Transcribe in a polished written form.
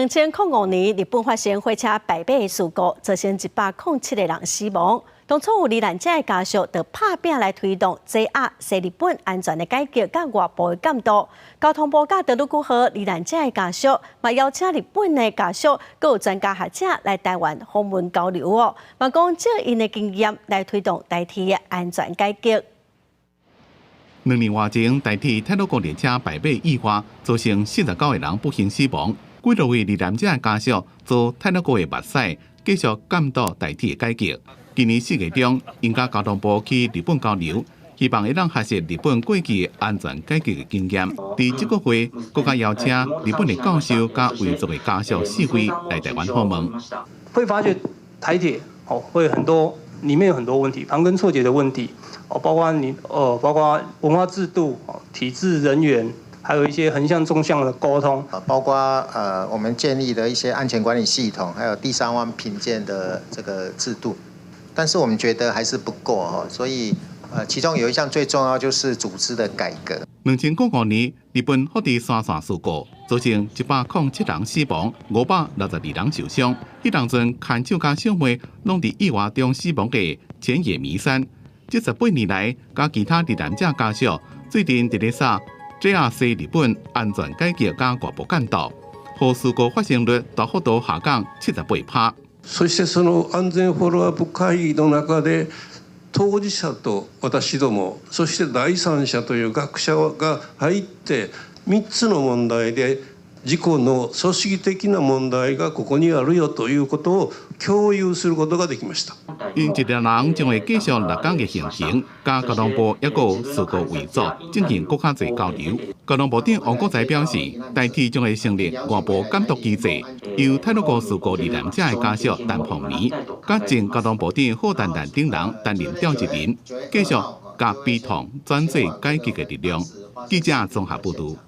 2005年，日本发生火车败马的事故，造成107个人死亡。当初有罹难者的家属就拍拼来推动 JR 西日本安全的改革，甲外部的监督。交通部甲道路局和罹难者的家属，嘛邀请日本的家属，佮有专家学者来台湾访问交流哦，嘛讲借因的经验来推动台铁的安全改革。 2年外前，台铁铁路高列车败马意外，造成49个人不幸死亡。几多位罹难者的家属遭铁路局的目屎，继续监督台铁的改革。今年4月中，因甲交通部去日本交流，希望会当学习日本过去的安全改革的经验。伫这个月，国家邀请日本的教授甲维族的家属4位来台湾访问。会发觉台铁会有很多里面有很多问题，盘根错节的问题。 包括文化制度、体制人员，还有一些横向纵向的沟通，包括我们建立的一些安全管理系统，还有第三方评鉴的这个制度，但是我们觉得还是不够哈，所以其中有一项最重要就是组织的改革。2005年，日本福知山线事故造成107人死亡，562人受伤。迄当阵，牵手甲小妹拢伫意外中死亡的前野弥山。 这18年来，甲其他罹难者家属最近伫咧杀 JR 西日本安全改革甲外部监督，互事故发生率大幅度下降78%。そしてその安全フォローアップ会議の中で当事者と私ども、そして第三者という学者が入って3つの問題で事故の組織的な問題がここにあるよということを共有することができました。 因一条人将会继续6港嘅行程，甲交通部也有事故为主进行更较侪交流。交通部长王国材表示，台铁将会成立外部监督机制，由铁路局事故罹难者嘅家属陈凤仪，甲前交通部长贺丹丹等人担任调集人，继续甲悲痛转做改革嘅力量。记者综合报道。